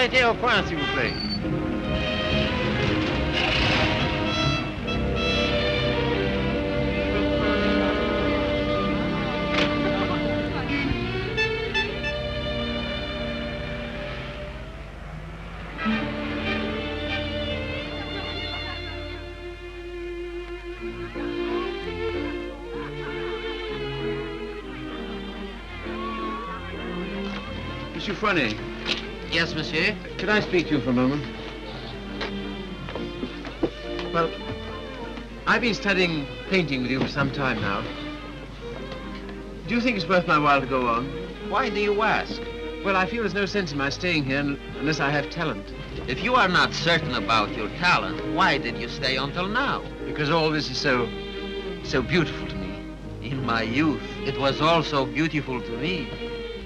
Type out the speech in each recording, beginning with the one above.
mettez au point, s'il vous plaît. Monsieur Fournet. Yes, monsieur? Could I speak to you for a moment? Well, I've been studying painting with you for some time now. Do you think it's worth my while to go on? Why do you ask? Well, I feel there's no sense in my staying here unless I have talent. If you are not certain about your talent, why did you stay until now? Because all this is so beautiful to me. In my youth, it was also beautiful to me.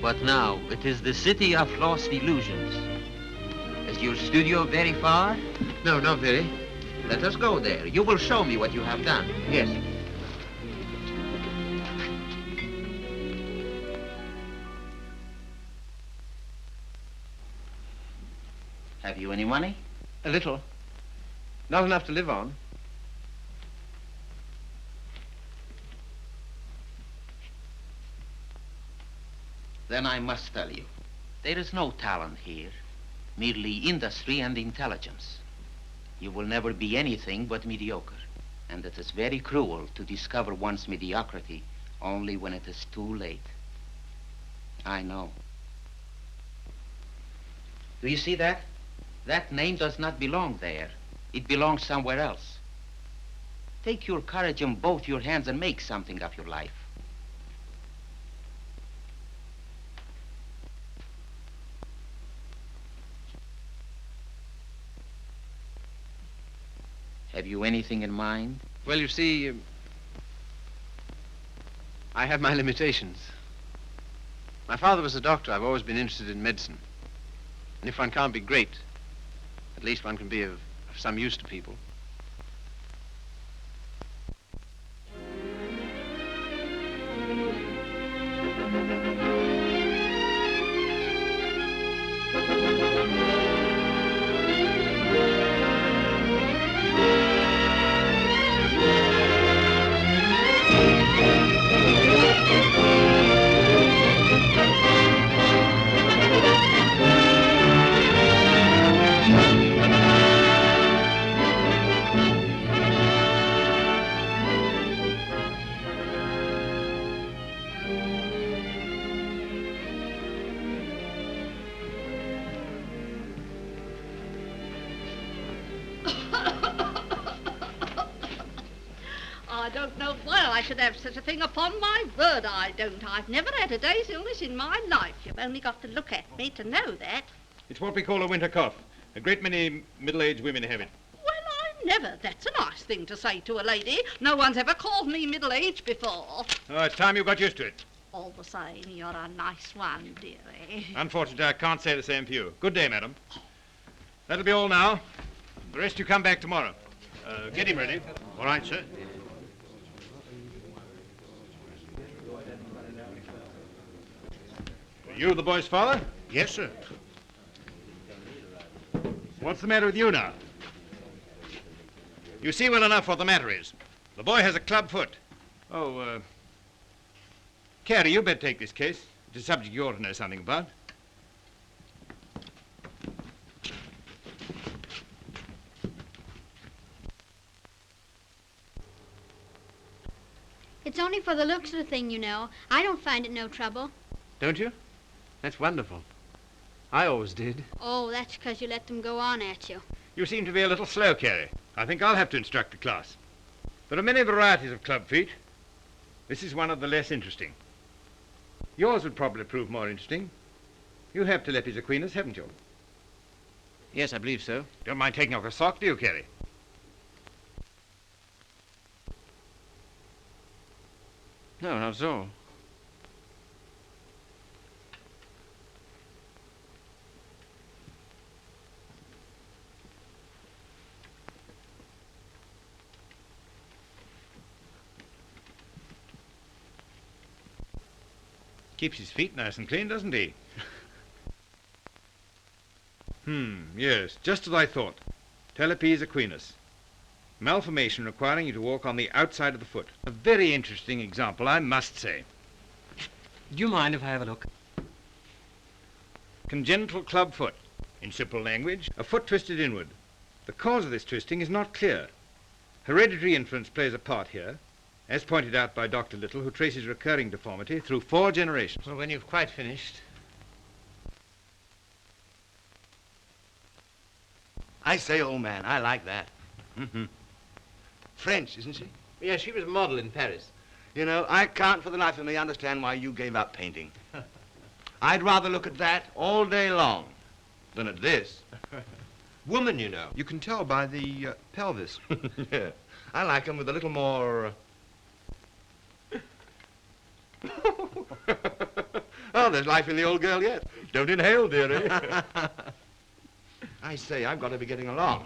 But now, it is the city of lost illusions. Is your studio very far? No, not very. Let us go there. You will show me what you have done. Yes. Have you any money? A little. Not enough to live on. Then I must tell you, there is no talent here, merely industry and intelligence. You will never be anything but mediocre, and it is very cruel to discover one's mediocrity only when it is too late. I know. Do you see that? That name does not belong there. It belongs somewhere else. Take your courage in both your hands and make something of your life. Have you anything in mind? Well, you see, I have my limitations. My father was a doctor. I've always been interested in medicine. And if one can't be great, at least one can be of some use to people. Have such a thing upon my word, I don't. I've never had a day's illness in my life. You've only got to look at me to know that. It's what we call a winter cough. A great many middle-aged women have it. Well, I never. That's a nice thing to say to a lady. No one's ever called me middle-aged before. Oh, it's time you got used to it. All the same, you're a nice one, dearie. Unfortunately, I can't say the same for you. Good day, madam. That'll be all now. The rest you come back tomorrow. Get him ready. All right, sir. You the boy's father? Yes, sir. What's the matter with you now? You see well enough what the matter is. The boy has a club foot. Oh, Carey, you better take this case. It's a subject you ought to know something about. It's only for the looks of the thing, you know. I don't find it no trouble. Don't you? That's wonderful. I always did. Oh, that's because you let them go on at you. You seem to be a little slow, Carey. I think I'll have to instruct a class. There are many varieties of club feet. This is one of the less interesting. Yours would probably prove more interesting. You have Telepis equinus, haven't you? Yes, I believe so. Don't mind taking off a sock, do you, Carey? No, not at all. Keeps his feet nice and clean, doesn't he? Yes, just as I thought. Telepes equinus. Malformation requiring you to walk on the outside of the foot. A very interesting example, I must say. Do you mind if I have a look? Congenital club foot. In simple language, a foot twisted inward. The cause of this twisting is not clear. Hereditary influence plays a part here, as pointed out by Dr. Little, who traces recurring deformity through 4 generations. Well, when you've quite finished. I say, old man, I like that. French, isn't she? Yeah, she was a model in Paris. You know, I can't for the life of me understand why you gave up painting. I'd rather look at that all day long than at this. Woman, you know. You can tell by the pelvis. Yeah. I like them with a little more... Oh, there's life in the old girl yet. Don't inhale, dearie. I say, I've got to be getting along.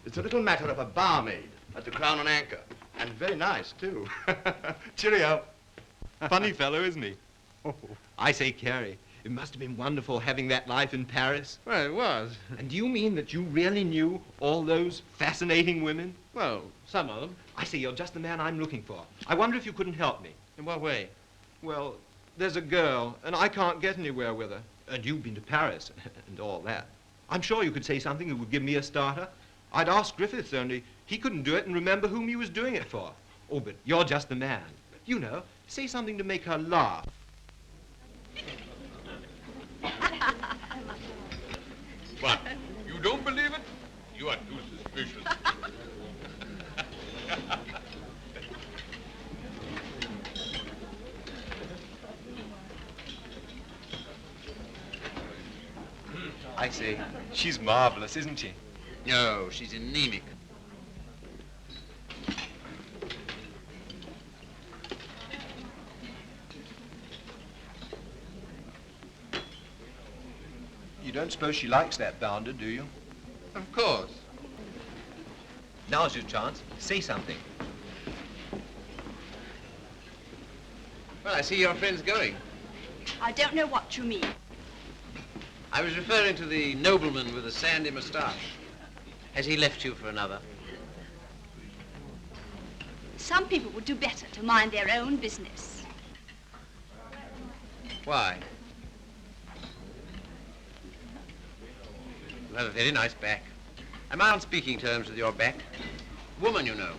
It's a little matter of a barmaid at the Crown and Anchor. And very nice, too. Cheerio. Funny fellow, isn't he? I say, Carey, it must have been wonderful having that life in Paris. Well, it was. And do you mean that you really knew all those fascinating women? Well, some of them. I say, you're just the man I'm looking for. I wonder if you couldn't help me. In what way? Well, there's a girl, and I can't get anywhere with her. And you've been to Paris and all that. I'm sure you could say something that would give me a starter. I'd ask Griffiths, only he couldn't do it and remember whom he was doing it for. Oh, but you're just the man. You know, say something to make her laugh. What? You don't believe it? You are too suspicious. I say, she's marvelous, isn't she? No, she's anemic. You don't suppose she likes that bounder, do you? Of course. Now's your chance. Say something. Well, I see your friend's going. I don't know what you mean. I was referring to the nobleman with the sandy moustache. Has he left you for another? Some people would do better to mind their own business. Why? You have a very nice back. Am I on speaking terms with your back? Woman, you know.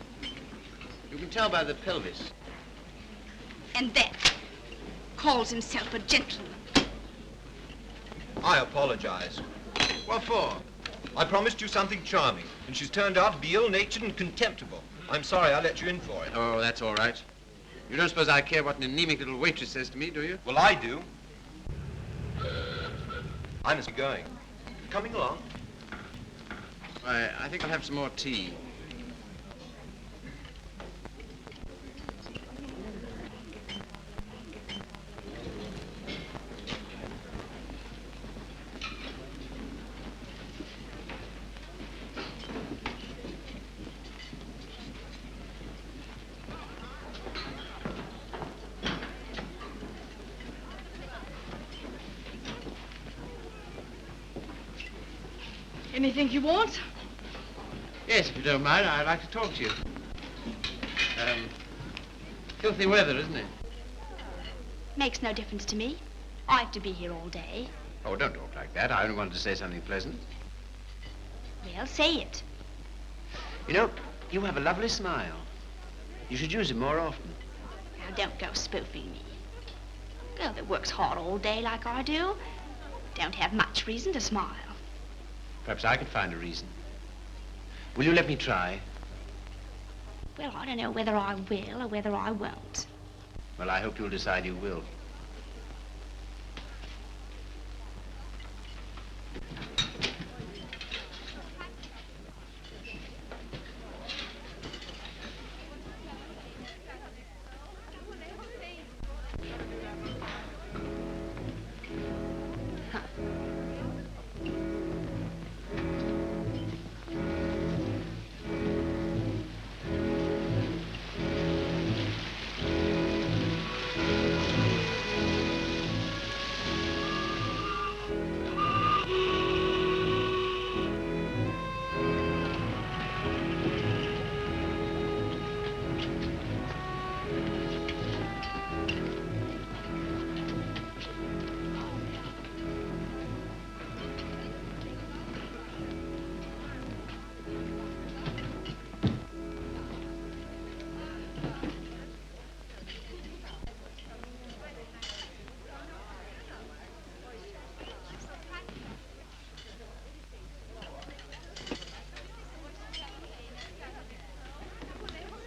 You can tell by the pelvis. And that calls himself a gentleman. I apologize. What for? I promised you something charming, and she's turned out to be ill-natured and contemptible. I'm sorry I let you in for it. Oh, that's all right. You don't suppose I care what an anemic little waitress says to me, do you? Well, I do. I must be going. Coming along? Why, I think I'll have some more tea. Anything you want? Yes, if you don't mind, I'd like to talk to you. Filthy weather, isn't it? Makes no difference to me. I have to be here all day. Oh, don't talk like that. I only wanted to say something pleasant. Well, say it. You know, you have a lovely smile. You should use it more often. Now, don't go spoofing me. A girl that works hard all day like I do don't have much reason to smile. Perhaps I could find a reason. Will you let me try? Well, I don't know whether I will or whether I won't. Well, I hope you'll decide you will.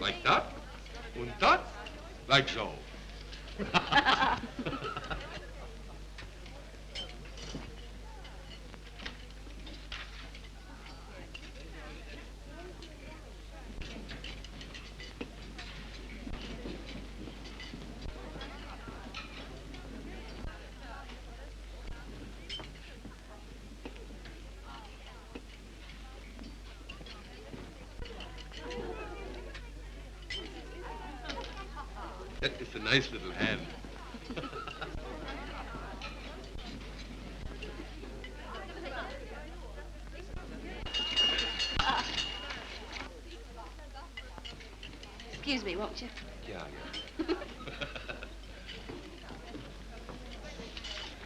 like that, and that, like so. That is a nice little hand. Excuse me, won't you? Yeah.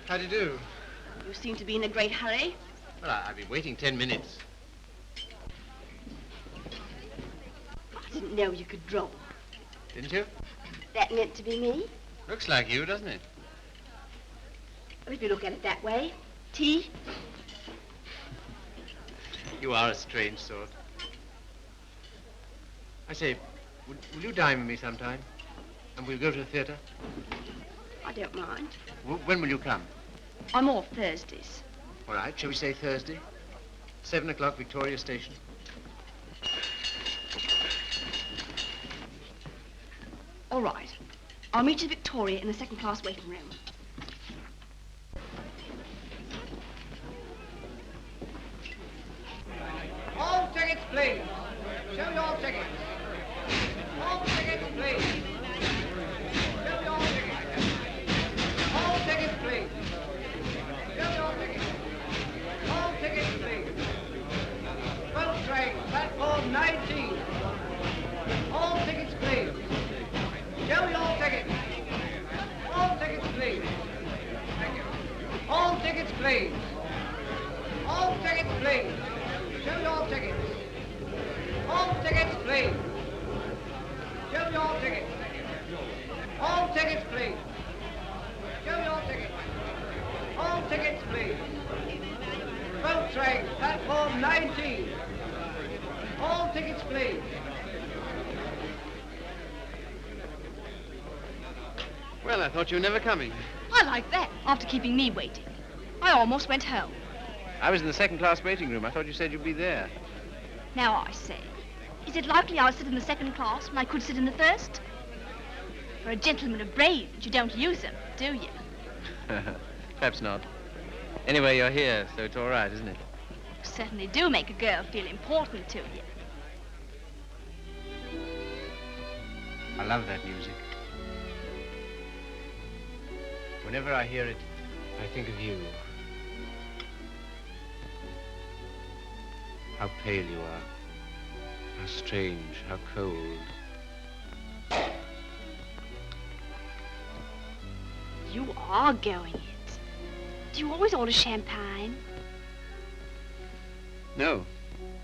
How do you do? You seem to be in a great hurry. Well, I've been waiting 10 minutes. I didn't know you could draw. Didn't you? That meant to be me. Looks like you, doesn't it? Well, if you look at it that way. Tea? You are a strange sort. I say, will you dine with me sometime? And we'll go to the theatre? I don't mind. When will you come? I'm off Thursdays. All right, shall we say Thursday? 7 o'clock, Victoria Station. All right. I'll meet you at Victoria in the second-class waiting room. All tickets, please. Show your tickets. All tickets, please. Show your tickets. All tickets, please. Show your tickets. All tickets, please. Boat train, platform 19. All tickets, please. Show your tickets. All tickets, please. Thank you. All tickets, please. All tickets, please. Show your tickets. All tickets, please. Show your tickets. All tickets, please. Show your tickets. All tickets, please. Boat train, platform 19. All tickets, please. Well, I thought you were never coming. I like that, after keeping me waiting. I almost went home. I was in the second-class waiting room. I thought you said you'd be there. Now I say, is it likely I'll sit in the second class when I could sit in the first? For a gentleman of brains, you don't use them, do you? Perhaps not. Anyway, you're here, so it's all right, isn't it? You certainly do make a girl feel important to you. I love that music. Whenever I hear it, I think of you. How pale you are. How strange, how cold. You are going it. Do you always order champagne? No.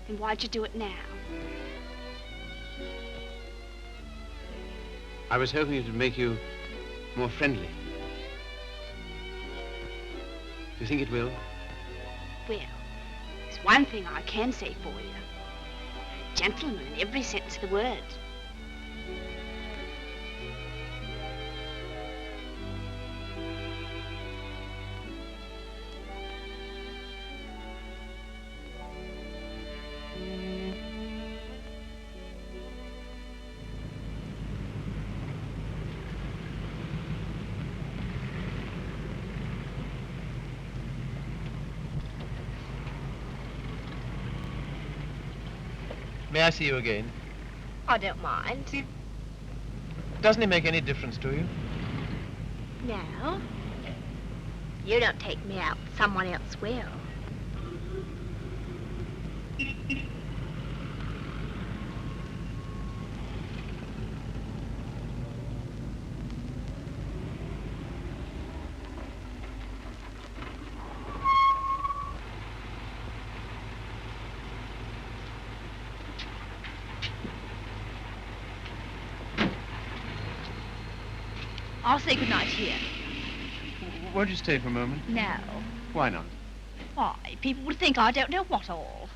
Then why'd you do it now? I was hoping it would make you more friendly. Do you think it will? Well, there's one thing I can say for you. Gentleman in every sense of the word. May I see you again? I don't mind. Doesn't it make any difference to you? No. You don't take me out, someone else will. I'll say goodnight here. Won't you stay for a moment? No. Why not? Why, people would think I don't know what all.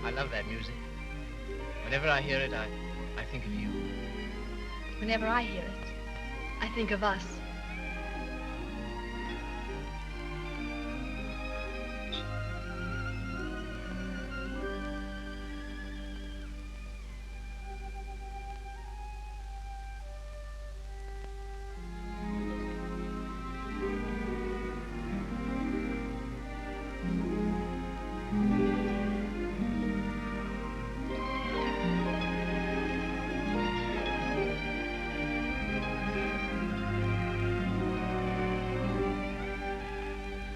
I love that music. Whenever I hear it, I think of you. Whenever I hear it, I think of us.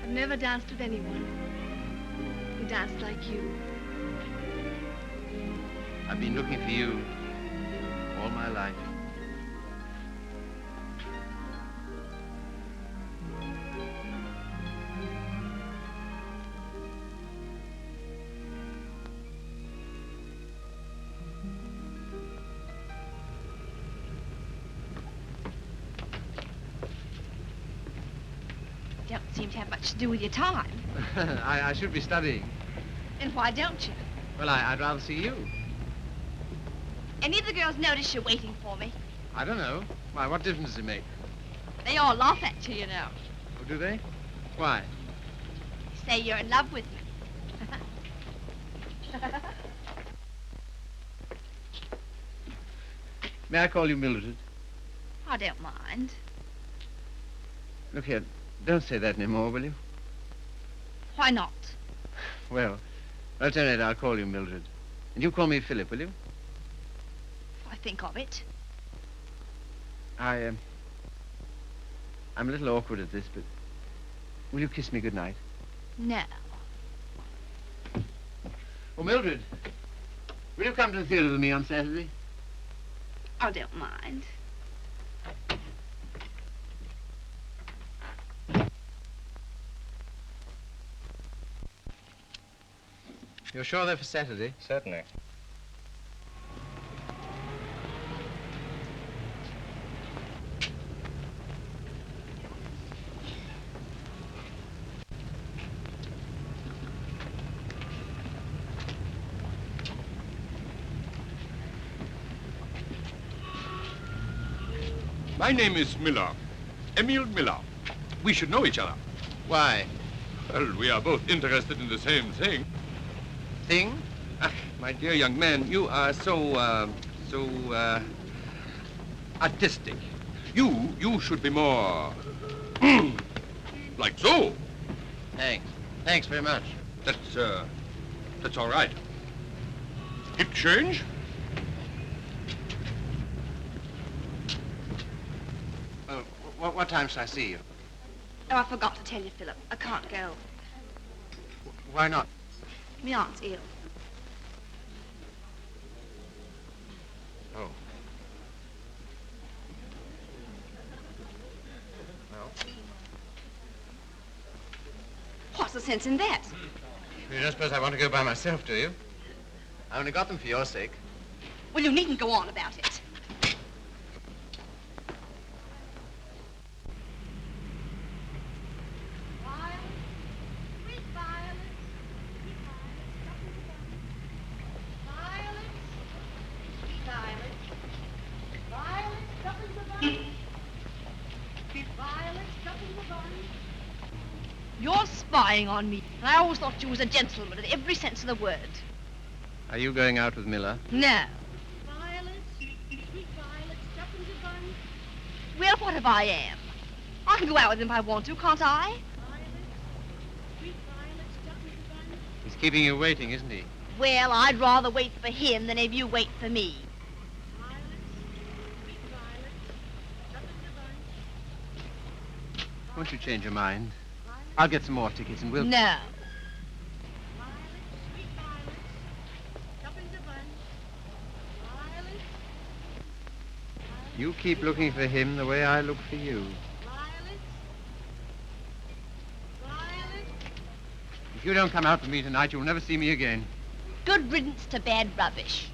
I've never danced with anyone who danced like you. I've been looking for you all my life. Don't seem to have much to do with your time. I should be studying. And why don't you? Well, I'd rather see you. Any of the girls notice you're waiting for me? I don't know. Why, what difference does it make? They all laugh at you, you know. Oh, do they? Why? Say you're in love with me. May I call you Mildred? I don't mind. Look here, don't say that anymore, will you? Why not? Well, alternate, I'll call you Mildred. And you call me Philip, will you? I think of it. I'm a little awkward at this, but will you kiss me goodnight? No. Oh, Mildred, will you come to the theater with me on Saturday? I don't mind. You're sure they're for Saturday? Certainly. My name is Miller. Emil Miller. We should know each other. Why? Well, we are both interested in the same thing. Thing? Ah, my dear young man, you are so artistic. You should be more like so. Thanks. Thanks very much. That's all right. Hip change? What time shall I see you? Oh, I forgot to tell you, Philip. I can't go. Why not? My aunt's ill. Oh. Well? What's the sense in that? You don't suppose I want to go by myself, do you? I only got them for your sake. Well, you needn't go on about it. You're spying on me. And I always thought you was a gentleman in every sense of the word. Are you going out with Miller? No. Well, what if I am? I can go out with him if I want to, can't I? He's keeping you waiting, isn't he? Well, I'd rather wait for him than if you wait for me. Won't you change your mind? I'll get some more tickets and we'll... No. You keep looking for him the way I look for you. If you don't come out with me tonight, you'll never see me again. Good riddance to bad rubbish.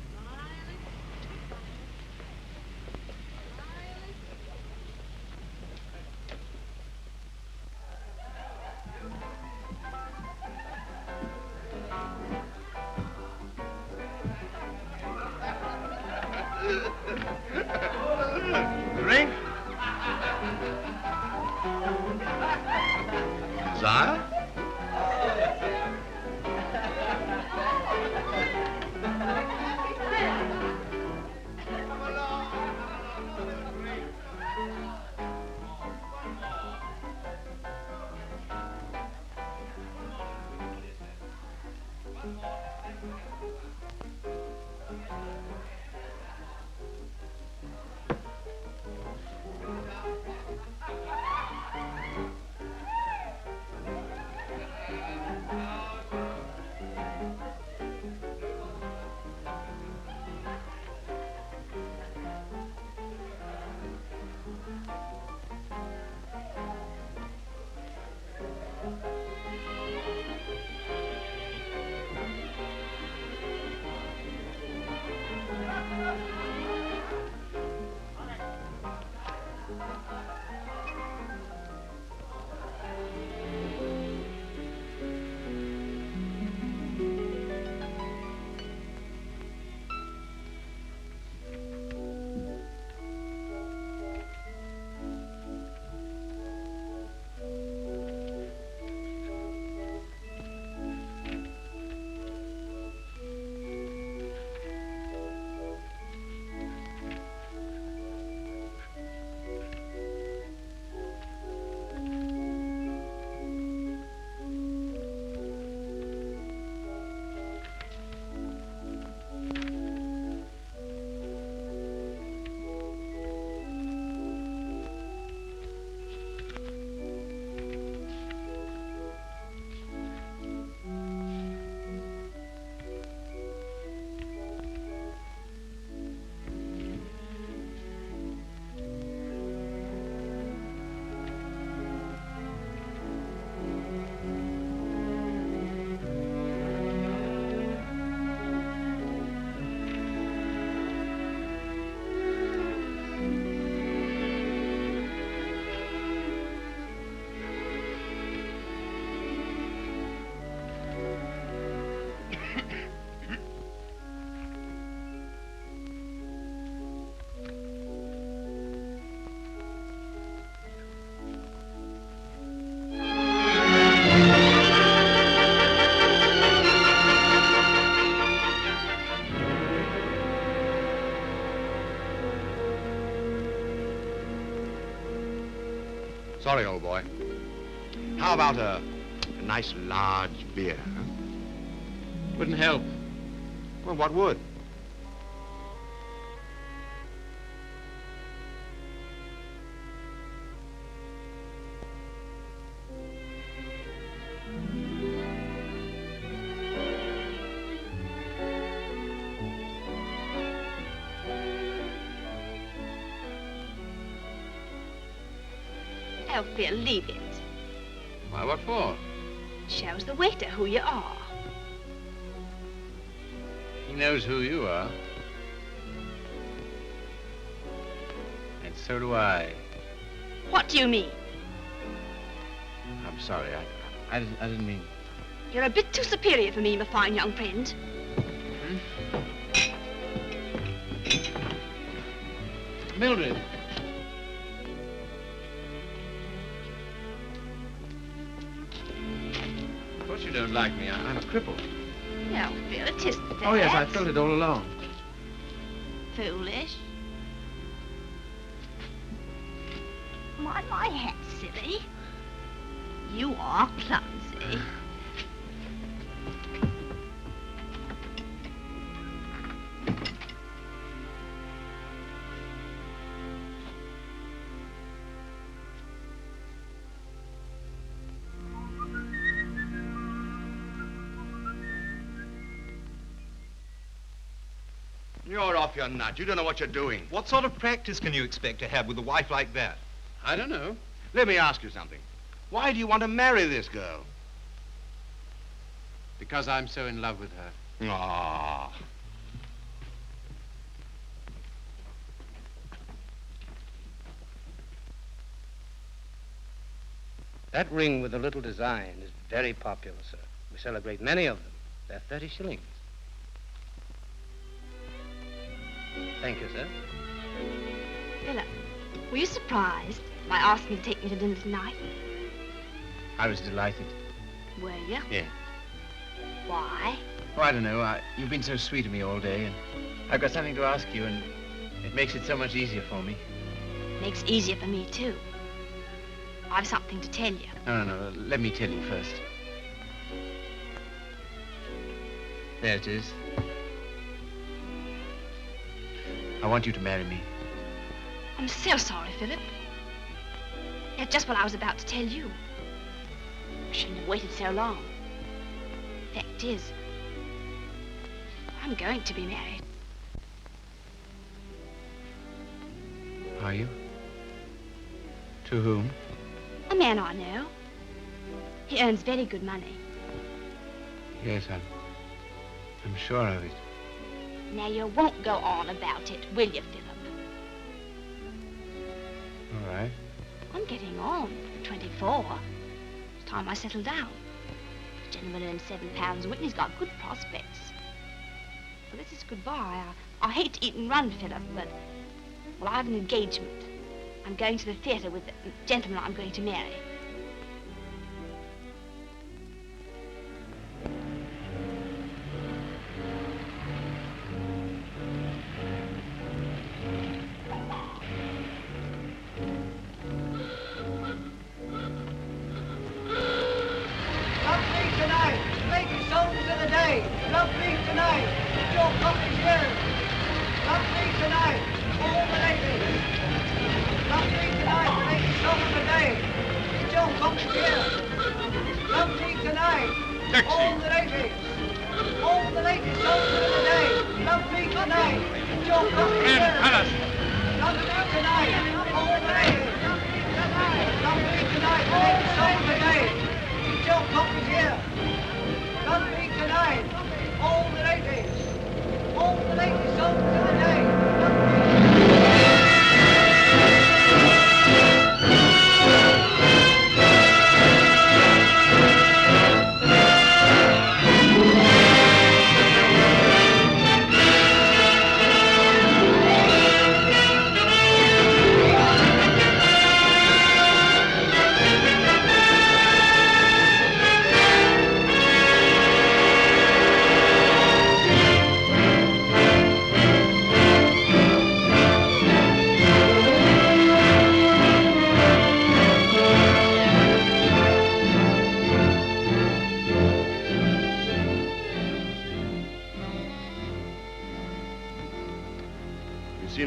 Drink? Sire? Sorry, old boy. How about a nice large beer? Huh? Wouldn't help. Well, what would? Oh, Phil, leave it. Why, what for? Shows the waiter who you are. He knows who you are. And so do I. What do you mean? I'm sorry, I didn't mean... You're a bit too superior for me, my fine young friend. Mildred. Of course you don't like me. I'm a cripple. No, Phil, it isn't that. Oh, yes, I felt it all along. Foolish. My hat, silly. You are clumsy. You're off your nut. You don't know what you're doing. What sort of practice can you expect to have with a wife like that? I don't know. Let me ask you something. Why do you want to marry this girl? Because I'm so in love with her. Ah. That ring with the little design is very popular, sir. We sell a great many of them. They're 30 shillings. Thank you, sir. Philip, were you surprised by asking to take me to dinner tonight? I was delighted. Were you? Yeah. Why? Oh, I don't know. You've been so sweet to me all day, and I've got something to ask you, and it makes it so much easier for me. Makes it easier for me, too. I've something to tell you. No. Let me tell you first. There it is. I want you to marry me. I'm so sorry, Philip. That's just what I was about to tell you. I shouldn't have waited so long. Fact is, I'm going to be married. Are you? To whom? A man I know. He earns very good money. Yes, I'm sure of it. Now, you won't go on about it, will you, Philip? All right. I'm getting on. 24. It's time I settle down. The gentleman earns £7 a week and he's got good prospects. Well, this is goodbye. I hate to eat and run, Philip, but, well, I have an engagement. I'm going to the theatre with the gentleman I'm going to marry.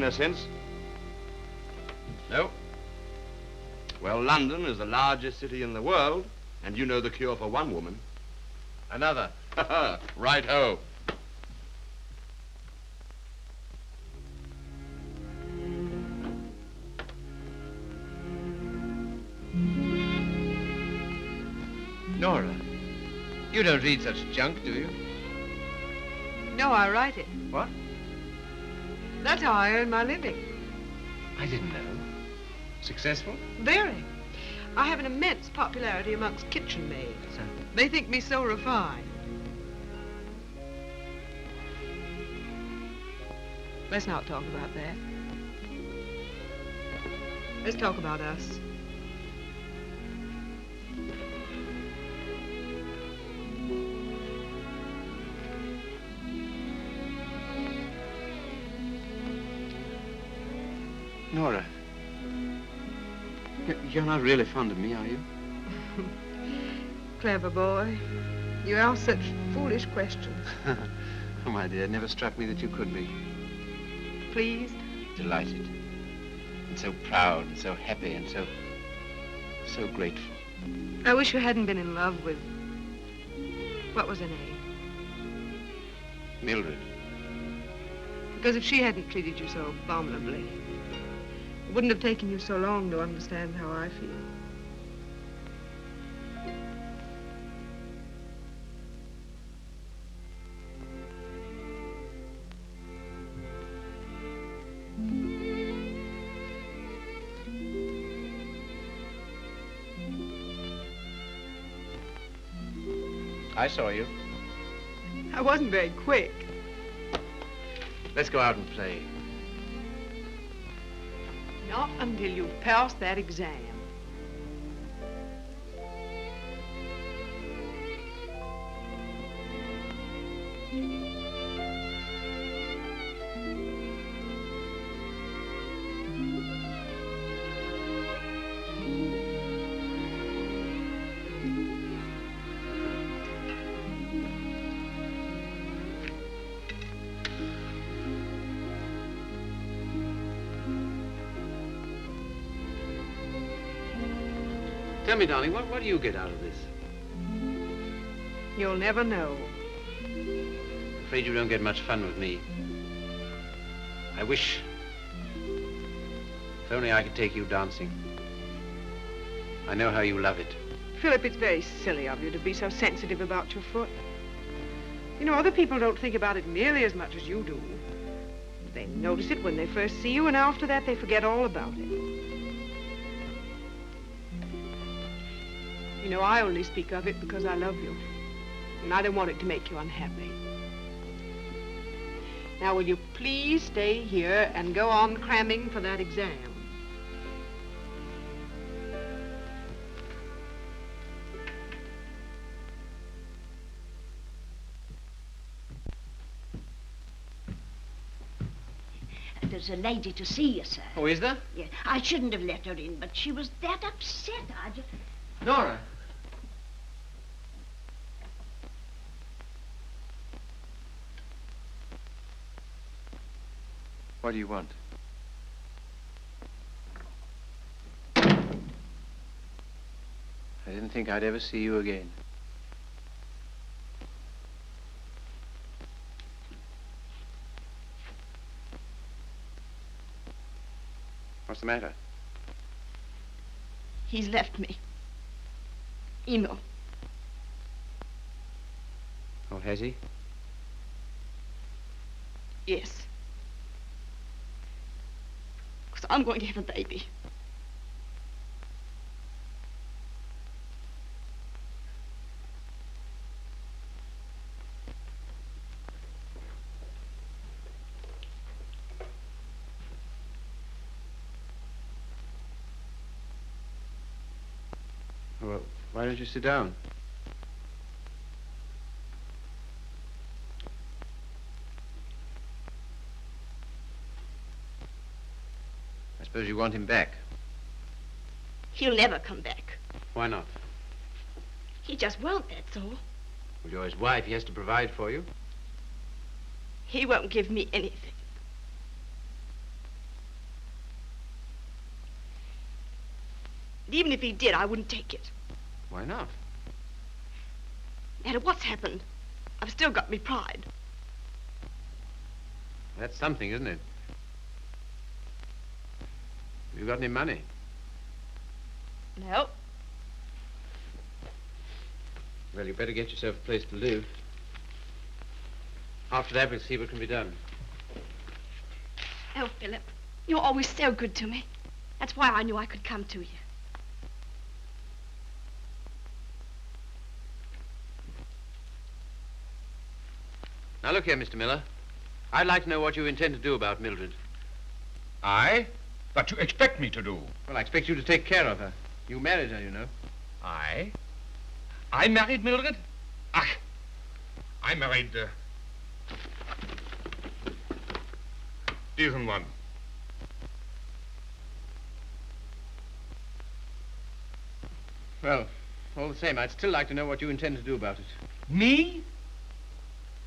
Since? No. Well, London is the largest city in the world, and you know the cure for one woman. Another. Right-ho. Nora, you don't read such junk, do you? No, I write it. What? That's how I earn my living. I didn't know. Successful? Very. I have an immense popularity amongst kitchen maids. They think me so refined. Let's not talk about that. Let's talk about us. Nora, you're not really fond of me, are you? Clever boy. You ask such foolish questions. Oh, my dear, it never struck me that you could be. Pleased? Delighted. And so proud and so happy and so grateful. I wish you hadn't been in love with... What was her name? Mildred. Because if she hadn't treated you so abominably, it wouldn't have taken you so long to understand how I feel. I saw you. I wasn't very quick. Let's go out and play. Not until you've passed that exam. Tell me, darling, what do you get out of this? You'll never know. I'm afraid you don't get much fun with me. I wish... if only I could take you dancing. I know how you love it. Philip, it's very silly of you to be so sensitive about your foot. You know, other people don't think about it nearly as much as you do. They notice it when they first see you, and after that they forget all about it. You know, I only speak of it because I love you, and I don't want it to make you unhappy. Now, will you please stay here and go on cramming for that exam? There's a lady to see you, sir. Oh, is there? Yeah, I shouldn't have let her in, but she was that upset. I just... Nora. What do you want? I didn't think I'd ever see you again. What's the matter? He's left me. Emo. Oh, has he? Yes. Because I'm going to have a baby. Well, why don't you sit down? I suppose you want him back. He'll never come back. Why not? He just won't, that's all. Well, you're his wife. He has to provide for you. He won't give me anything. And even if he did, I wouldn't take it. Why not? No matter what's happened, I've still got me pride. That's something, isn't it? Have you got any money? No. Well, you better get yourself a place to live. After that, we'll see what can be done. Oh, Philip, you're always so good to me. That's why I knew I could come to you. Now, look here, Mr. Miller. I'd like to know what you intend to do about Mildred. I? What you expect me to do? Well, I expect you to take care of her. You married her, you know. I? I married Mildred? Ach, I married, diesen one. Well, all the same, I'd still like to know what you intend to do about it. Me?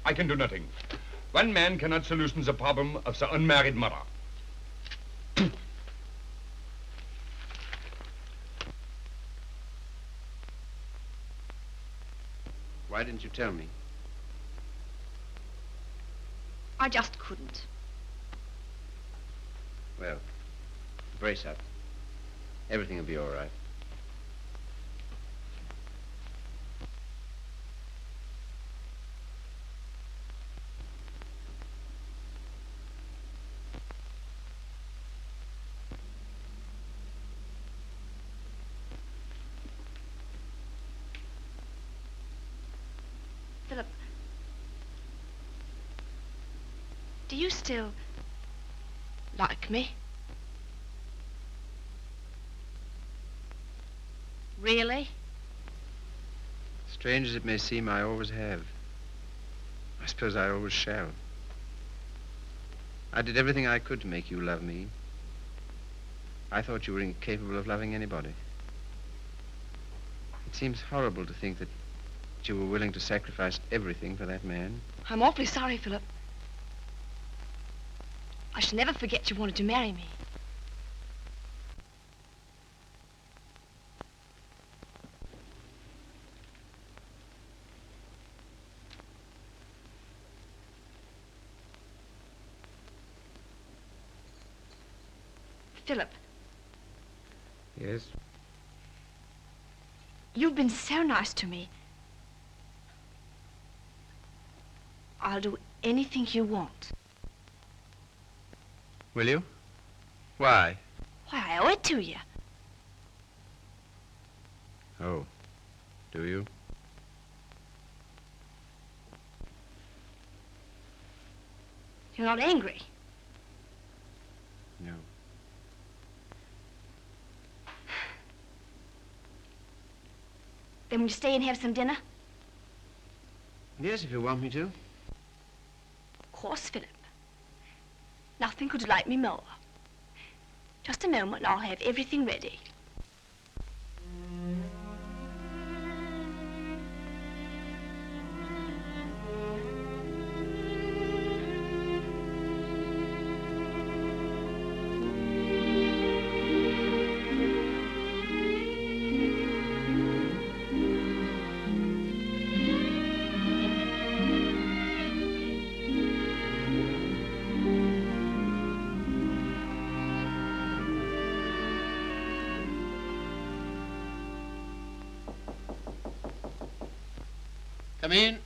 I can do nothing. One man cannot solution the problem of the unmarried mother. Why didn't you tell me? I just couldn't. Well, brace up. Everything will be all right. Philip, do you still like me? Really? Strange as it may seem, I always have. I suppose I always shall. I did everything I could to make you love me. I thought you were incapable of loving anybody. It seems horrible to think that you were willing to sacrifice everything for that man. I'm awfully sorry, Philip. I shall never forget you wanted to marry me. Philip. Yes? You've been so nice to me. I'll do anything you want. Will you? Why? Why, I owe it to you. Oh, do you? You're not angry. No. Then will you stay and have some dinner? Yes, if you want me to. Of course, Philip. Nothing could delight me more. Just a moment and I'll have everything ready. Come in.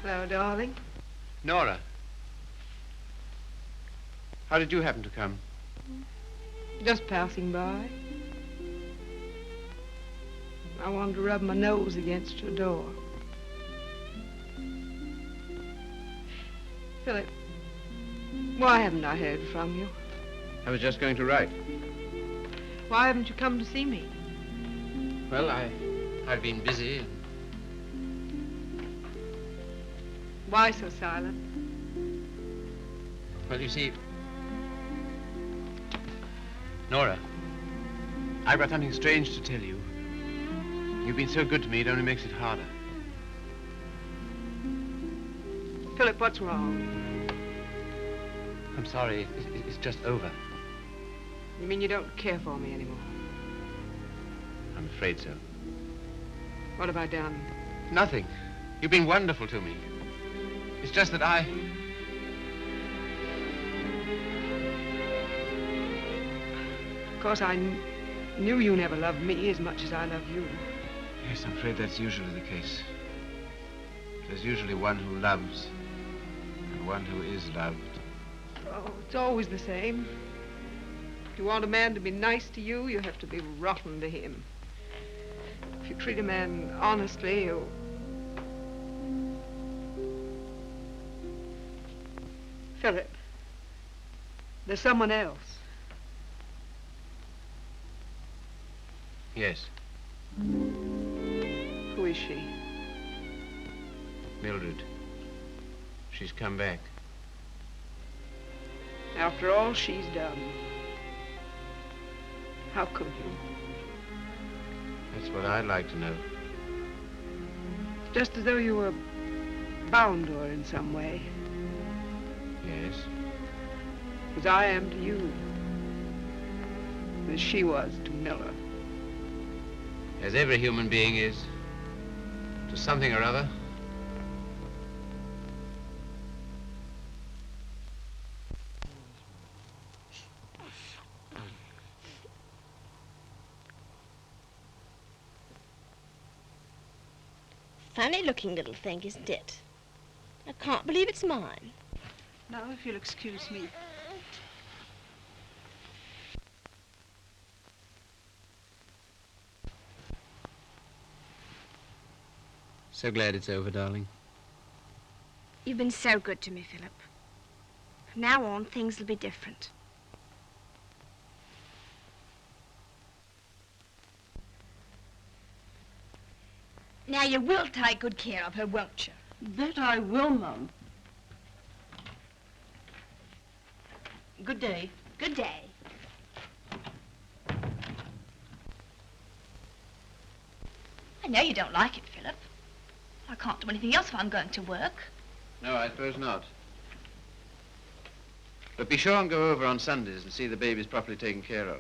Hello, darling. Nora. How did you happen to come? Just passing by. I wanted to rub my nose against your door. Philip, why haven't I heard from you? I was just going to write. Why haven't you come to see me? Well, I've been busy. Why so silent? Well, you see, Nora, I've got something strange to tell you. You've been so good to me, it only makes it harder. Philip, what's wrong? I'm sorry, it's just over. You mean you don't care for me anymore? I'm afraid so. What have I done? Nothing. You've been wonderful to me. It's just that Of course, I knew you never loved me as much as I love you. Yes, I'm afraid that's usually the case. There's usually one who loves and one who is loved. Oh, it's always the same. If you want a man to be nice to you, you have to be rotten to him. If you treat a man honestly, you... Philip, there's someone else. Yes. Who is she? Mildred. She's come back. After all she's done. How could you? That's what I'd like to know. Just as though you were bound to her in some way. Yes. As I am to you. As she was to Miller. As every human being is. To something or other. Funny-looking little thing, isn't it? I can't believe it's mine. Now, if you'll excuse me. So glad it's over, darling. You've been so good to me, Philip. From now on, things will be different. Now, you will take good care of her, won't you? That I will, Mum. Good day. Good day. I know you don't like it, Philip. I can't do anything else if I'm going to work. No, I suppose not. But be sure and go over on Sundays and see the babies properly taken care of.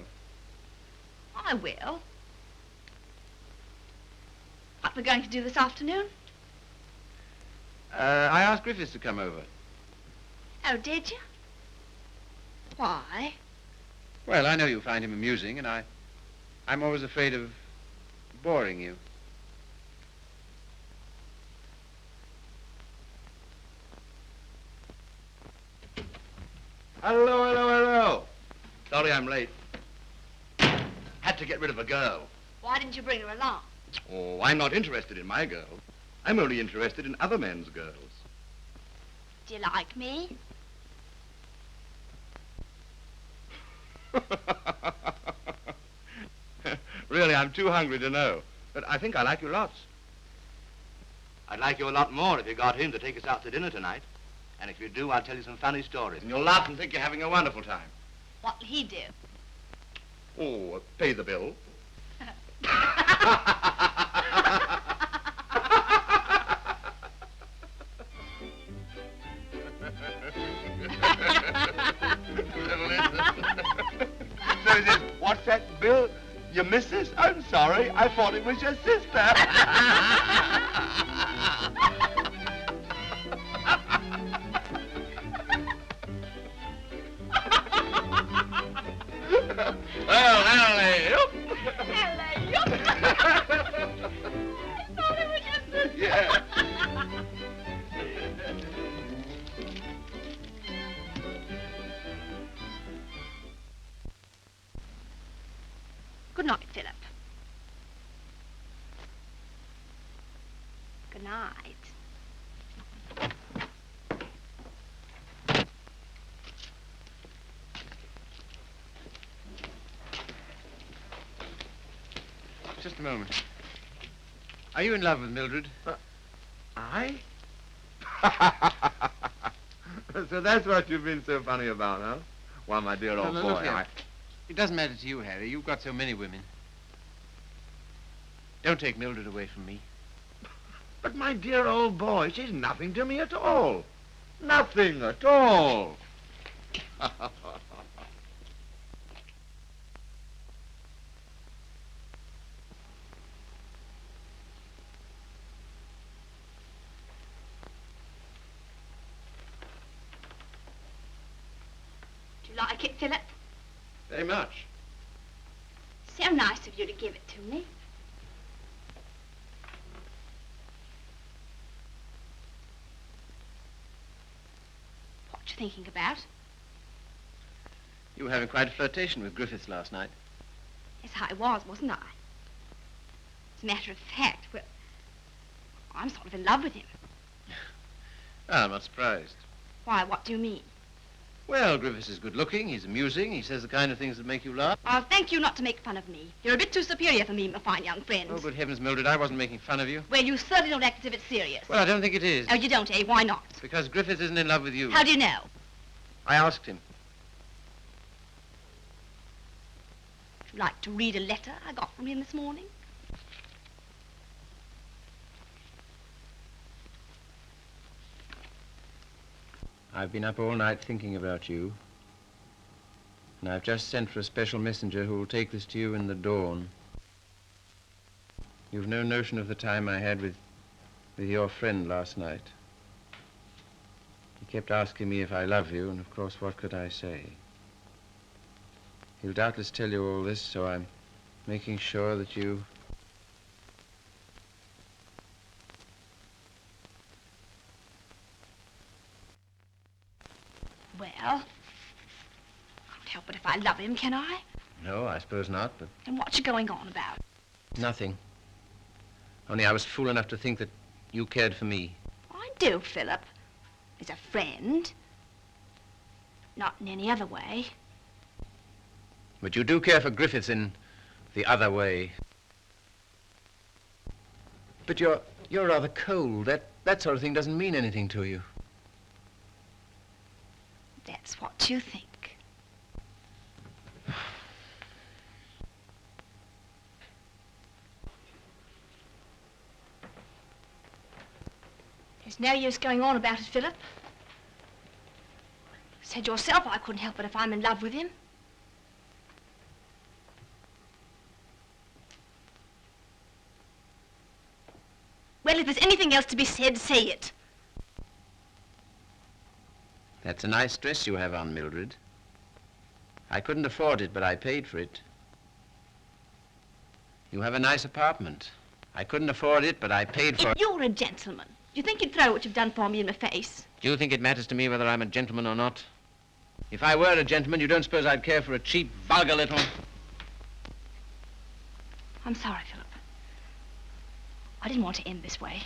I will. What we're going to do this afternoon? I asked Griffiths to come over. Oh, did you? Why? Well, I know you find him amusing, and I'm always afraid of boring you. Hello, hello, hello. Sorry I'm late. Had to get rid of a girl. Why didn't you bring her along? Oh, I'm not interested in my girl. I'm only interested in other men's girls. Do you like me? Really, I'm too hungry to know. But I think I like you lots. I'd like you a lot more if you got him to take us out to dinner tonight. And if you do, I'll tell you some funny stories. And you'll laugh and think you're having a wonderful time. What'll he do? Oh, pay the bill. So he says, what's that bill? Your missus? I'm sorry. I thought it was your sister. Well, alley-oop. Alley-oop. Thought it was your sister. Yeah. Good night, Philip. Good night. Just a moment. Are you in love with Mildred? I? So that's what you've been so funny about, huh? Well, my dear old No, boy, look here. It doesn't matter to you, Harry. You've got so many women. Don't take Mildred away from me. But my dear old boy, she's nothing to me at all. Nothing at all. Do you like it, Philip? Very much. So nice of you to give it to me. What you thinking about? You were having quite a flirtation with Griffiths last night. Yes, I was, wasn't I? As a matter of fact, well, I'm sort of in love with him. Well, I'm not surprised. Why, what do you mean? Well, Griffiths is good looking, he's amusing, he says the kind of things that make you laugh. I'll thank you not to make fun of me. You're a bit too superior for me, my fine young friend. Oh, good heavens, Mildred, I wasn't making fun of you. Well, you certainly don't act as if it's serious. Well, I don't think it is. Oh, you don't, eh? Why not? Because Griffiths isn't in love with you. How do you know? I asked him. Would you like to read a letter I got from him this morning? I've been up all night thinking about you. And I've just sent for a special messenger who will take this to you in the dawn. You've no notion of the time I had with your friend last night. He kept asking me if I love you, and of course, what could I say? He'll doubtless tell you all this, so I'm making sure that you... Well, I can't help it if I love him, can I? No, I suppose not, but... Then what you going on about? Nothing. Only I was fool enough to think that you cared for me. I do, Philip. As a friend. Not in any other way. But you do care for Griffiths in the other way. But you're rather cold. That sort of thing doesn't mean anything to you. That's what you think. There's no use going on about it, Philip. Said yourself I couldn't help it if I'm in love with him. Well, if there's anything else to be said, say it. That's a nice dress you have on, Mildred. I couldn't afford it, but I paid for it. You have a nice apartment. I couldn't afford it, but I paid for it. If you're a gentleman, do you think you'd throw what you've done for me in my face? Do you think it matters to me whether I'm a gentleman or not? If I were a gentleman, you don't suppose I'd care for a cheap, vulgar little... I'm sorry, Philip. I didn't want to end this way.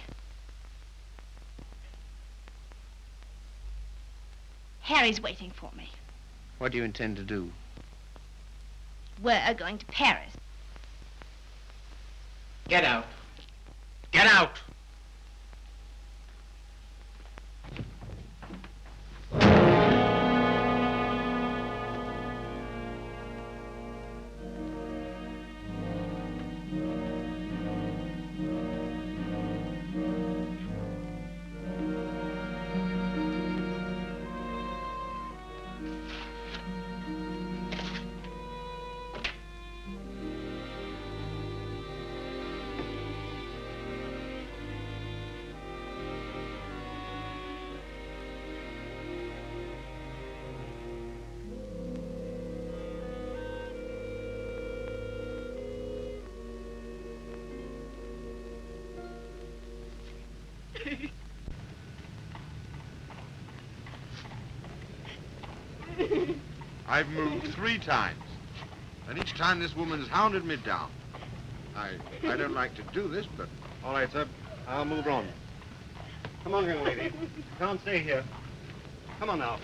Harry's waiting for me. What do you intend to do? We're going to Paris. Get out. Get out! I've moved 3 times, and each time this woman's hounded me down. I don't like to do this, but... All right, sir. I'll move on. Come on, young lady. You can't stay here. Come on now.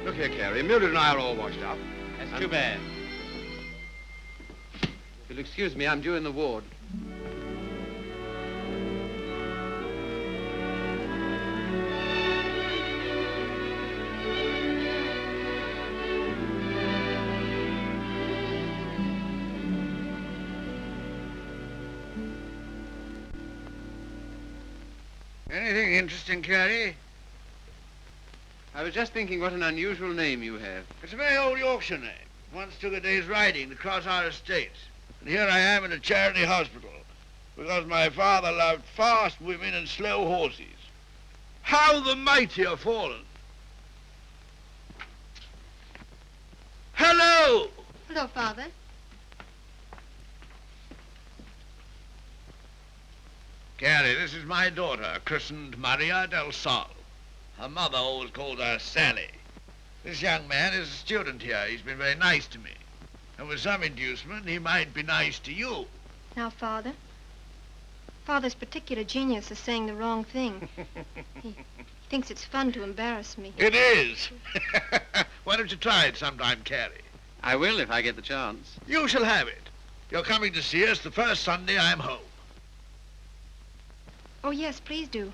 Look here, Carey. Mildred and I are all washed up. That's too bad. If you'll excuse me, I'm due in the ward. Anything interesting, Carey? I was just thinking what an unusual name you have. It's a very old Yorkshire name. Once took a day's riding to cross our estates. And here I am in a charity hospital because my father loved fast women and slow horses. How the mighty are fallen. Hello! Hello, Father. Carey, this is my daughter, christened Maria del Sol. Her mother always called her Sally. This young man is a student here. He's been very nice to me. And with some inducement, he might be nice to you. Now, Father's particular genius is saying the wrong thing. He thinks it's fun to embarrass me. It is. Why don't you try it sometime, Carey? I will if I get the chance. You shall have it. You're coming to see us the first Sunday I'm home. Oh, yes, please do.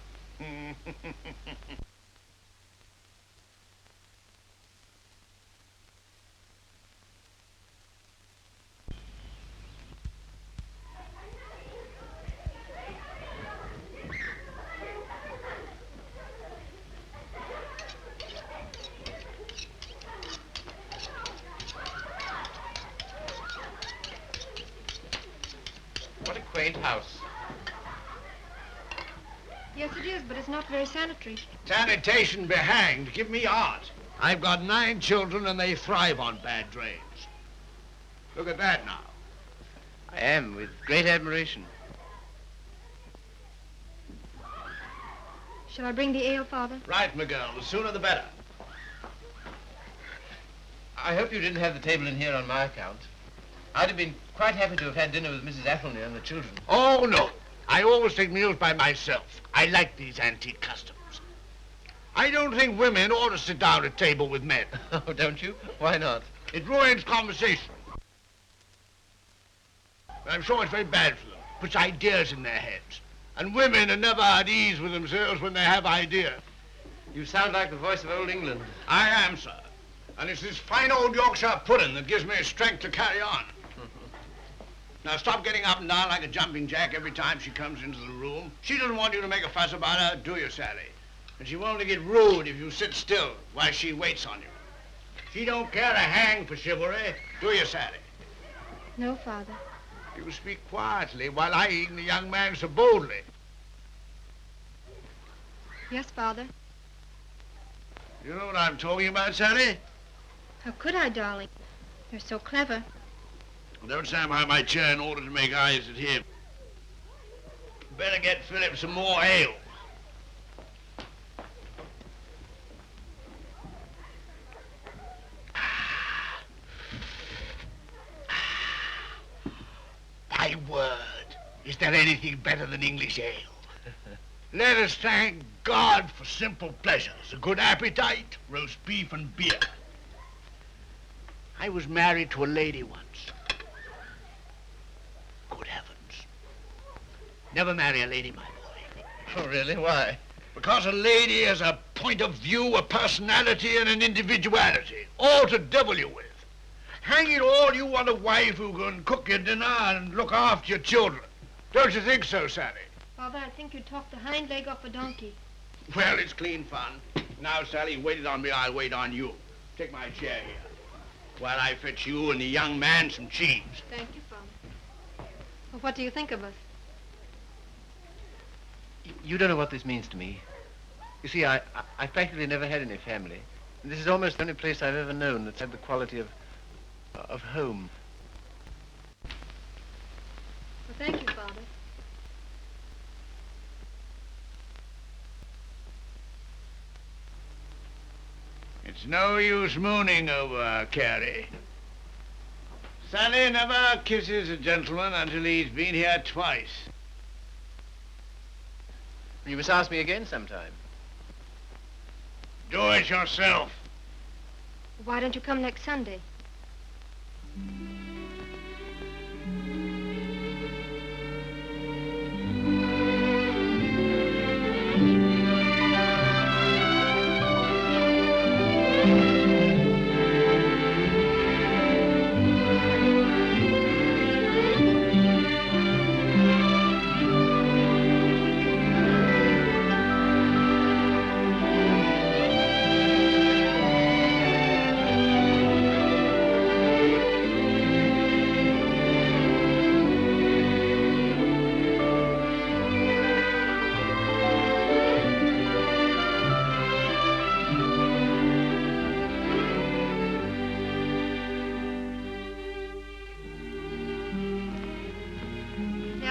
What a quaint house. Yes, it is, but it's not very sanitary. Sanitation be hanged. Give me art. I've got 9 children and they thrive on bad drains. Look at that now. I am, with great admiration. Shall I bring the ale, Father? Right, my girl. The sooner the better. I hope you didn't have the table in here on my account. I'd have been quite happy to have had dinner with Mrs. Athelney and the children. Oh, no. I always take meals by myself. I like these antique customs. I don't think women ought to sit down at table with men. Oh, don't you? Why not? It ruins conversation. I'm sure it's very bad for them. Puts ideas in their heads. And women are never at ease with themselves when they have ideas. You sound like the voice of old England. I am, sir. And it's this fine old Yorkshire pudding that gives me strength to carry on. Now, stop getting up and down like a jumping jack every time she comes into the room. She doesn't want you to make a fuss about her, do you, Sally? And she won't get rude if you sit still while she waits on you. She don't care a hang for chivalry, do you, Sally? No, Father. You speak quietly while eyeing the young man so boldly. Yes, Father. You know what I'm talking about, Sally? How could I, darling? You're so clever. Don't stand behind my chair in order to make eyes at him. Better get Philip some more ale. My word, is there anything better than English ale? Let us thank God for simple pleasures, a good appetite, roast beef and beer. I was married to a lady once. Good heavens. Never marry a lady, my boy. Oh, really? Why? Because a lady has a point of view, a personality, and an individuality, all to devil you with. Hang it all, you want a wife who can cook your dinner and look after your children. Don't you think so, Sally? Father, I think you talked the hind leg off a donkey. Well, it's clean fun. Now, Sally, you waited on me, I'll wait on you. Take my chair here, while I fetch you and the young man some cheese. Thank you, Father. Well, what do you think of us? You don't know what this means to me. You see, I practically never had any family. And this is almost the only place I've ever known that's had the quality of home. Well, thank you, Father. It's no use mooning over Carey. Sally never kisses a gentleman until he's been here twice. You must ask me again sometime. Do it yourself. Why don't you come next Sunday?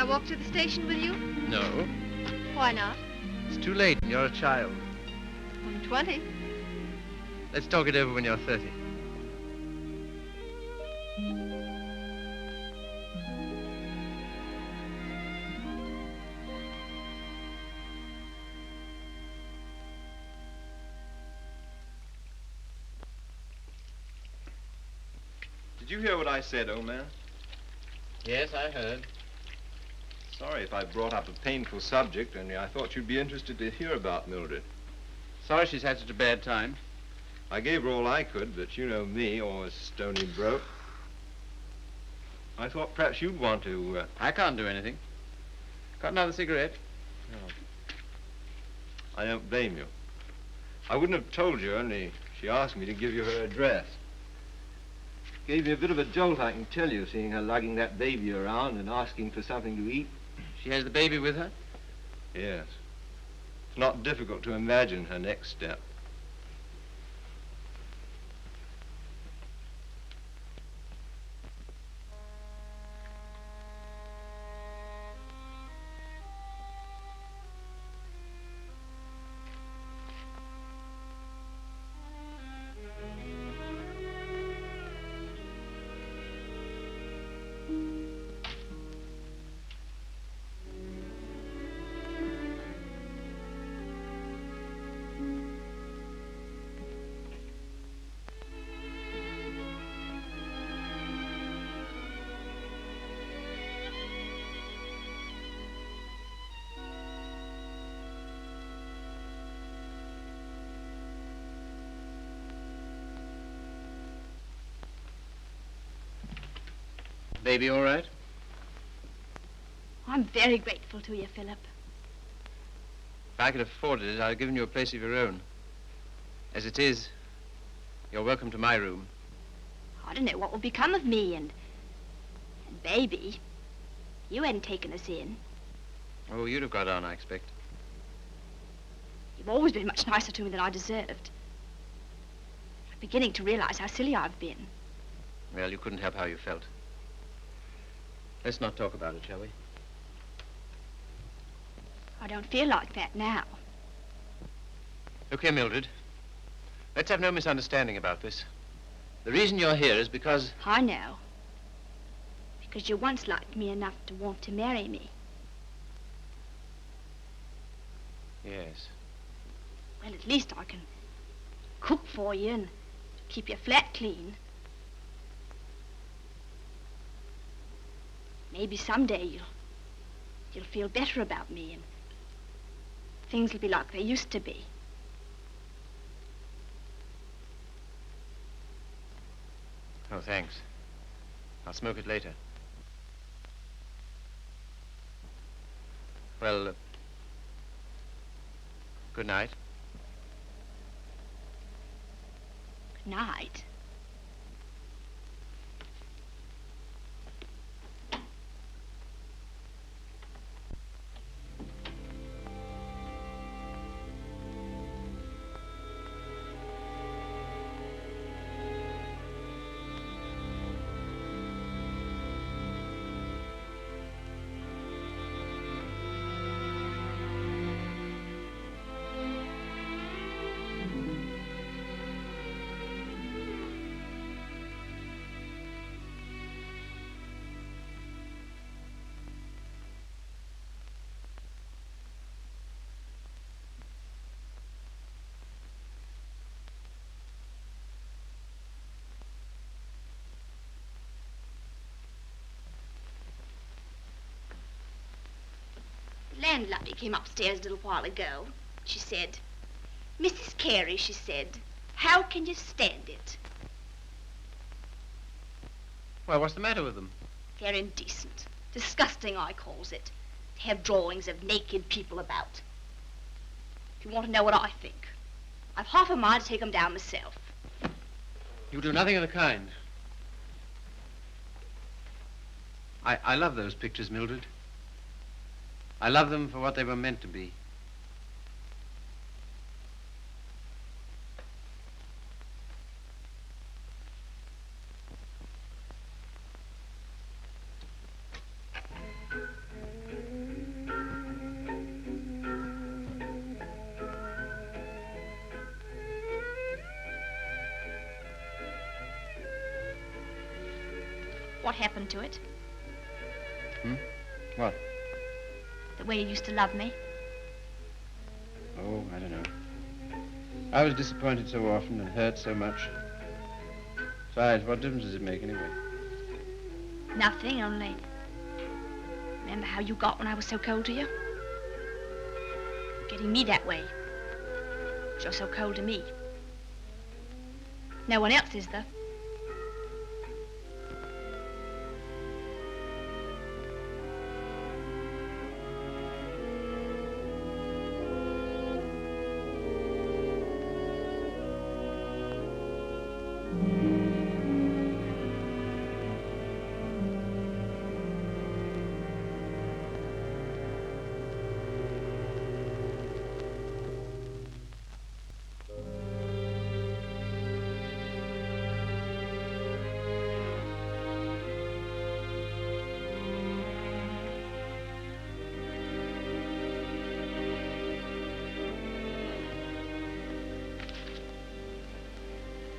Walk to the station with you? No. Why not? It's too late and you're a child. I'm 20. Let's talk it over when you're 30. Did you hear what I said, old man? Yes, I heard. Sorry if I brought up a painful subject, only I thought you'd be interested to hear about Mildred. Sorry she's had such a bad time. I gave her all I could, but you know me, always stony broke. I thought perhaps you'd want to... I can't do anything. Got another cigarette? No. I don't blame you. I wouldn't have told you, only she asked me to give you her address. Gave me a bit of a jolt, I can tell you, seeing her lugging that baby around and asking for something to eat. She has the baby with her? Yes. It's not difficult to imagine her next step. baby all right? I'm very grateful to you, Philip. If I could have afforded it, I'd have given you a place of your own. As it is, you're welcome to my room. I don't know what will become of me and baby. You hadn't taken us in. Oh, you'd have got on, I expect. You've always been much nicer to me than I deserved. I'm beginning to realize how silly I've been. Well, you couldn't help how you felt. Let's not talk about it, shall we? I don't feel like that now. Look here, Mildred. Let's have no misunderstanding about this. The reason you're here is because... I know. Because you once liked me enough to want to marry me. Yes. Well, at least I can cook for you and keep your flat clean. Maybe someday you'll feel better about me and things will be like they used to be. Oh, thanks. I'll smoke it later. Well, good night. Good night. The landlady came upstairs a little while ago. She said, "Mrs. Carey," she said, "how can you stand it?" Well, what's the matter with them? They're indecent. Disgusting, I calls it. To have drawings of naked people about. If you want to know what I think, I've half a mind to take 'em down myself. You do nothing of the kind. I love those pictures, Mildred. I love them for what they were meant to be. What happened to it? What? The way you used to love me? Oh, I don't know. I was disappointed so often and hurt so much. Besides, what difference does it make anyway? Nothing, only... Remember how you got when I was so cold to you? You're getting me that way. 'Cause you're so cold to me. No one else is, though.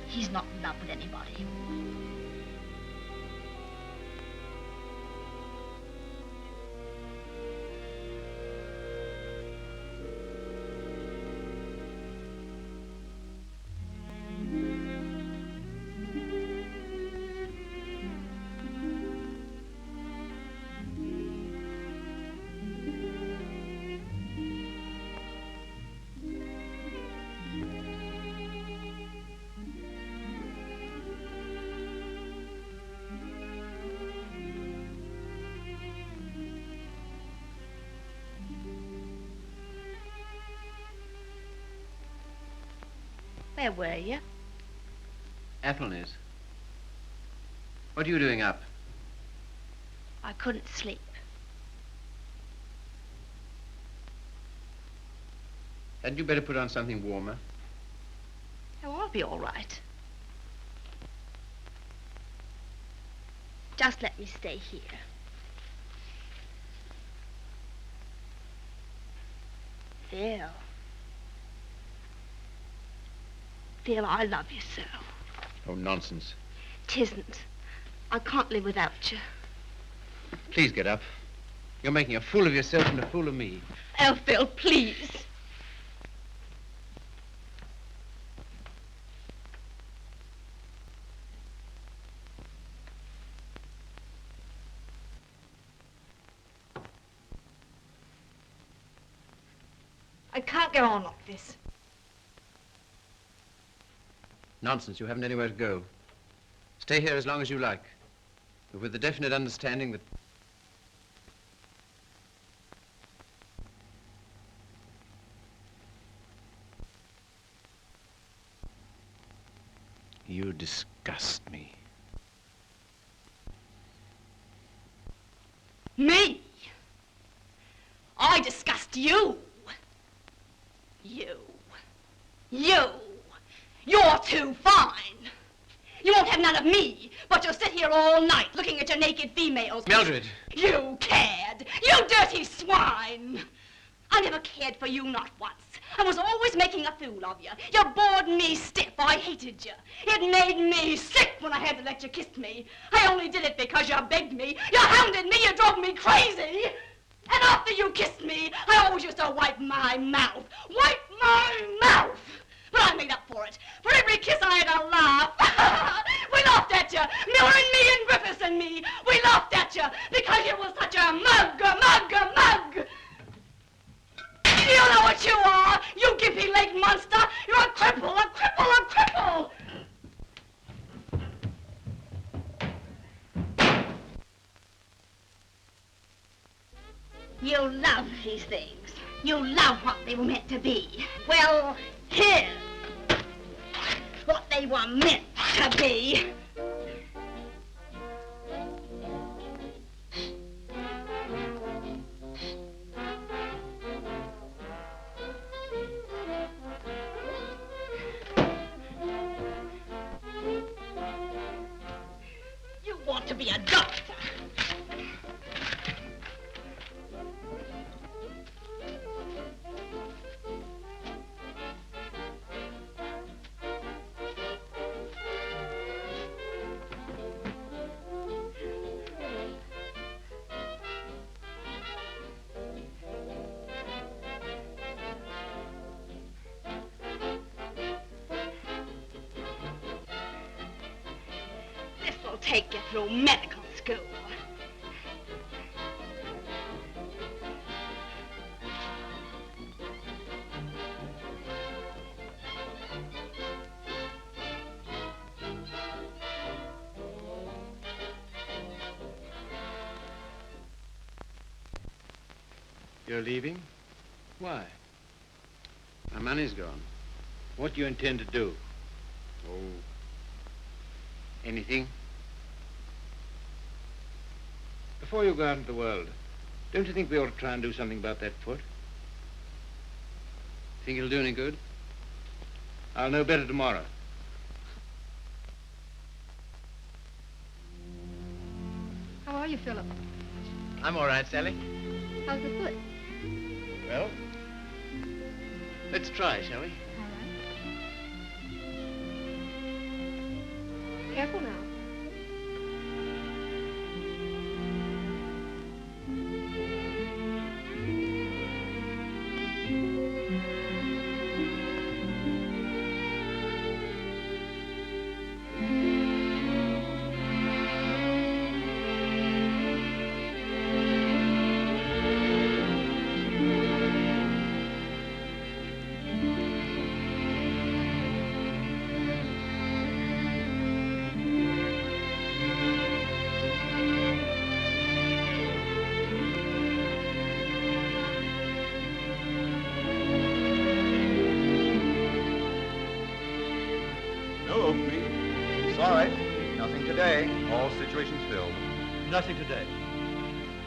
He's not in love with anybody. Where were you? Athelney's. What are you doing up? I couldn't sleep. Hadn't you better put on something warmer? Oh, I'll be all right. Just let me stay here. Phil. Phil, I love you so. Oh, nonsense. 'Tisn't. I can't live without you. Please get up. You're making a fool of yourself and a fool of me. Oh, Phil, please. I can't go on like this. Nonsense. You haven't anywhere to go. Stay here as long as you like, but with the definite understanding that... You disgust me. Me? I disgust you. You. You're too fine. You won't have none of me, but you'll sit here all night looking at your naked females. Mildred! You cared. You dirty swine. I never cared for you, not once. I was always making a fool of you. You bored me stiff. I hated you. It made me sick when I had to let you kiss me. I only did it because you begged me. You hounded me. You drove me crazy. And after you kissed me, I always used to wipe my mouth. Wipe my mouth! But I made up for it. For every kiss I had a laugh. We laughed at you. Miller and me and Griffiths and me. We laughed at you because you was such a mug. You know what you are, you gimpy-legged monster. You're a cripple. You love these things. You love what they were meant to be. Well, here's what they were meant to be. You want to be a doctor. Take you through medical school. You're leaving? Why? My money's gone. What do you intend to do? Oh, anything. Before you go out into the world, don't you think we ought to try and do something about that foot? Think it'll do any good? I'll know better tomorrow. How are you, Philip? I'm all right, Sally. How's the foot? Well, let's try, shall we? All right. Careful now. all right. Nothing today. All situations filled. Nothing today.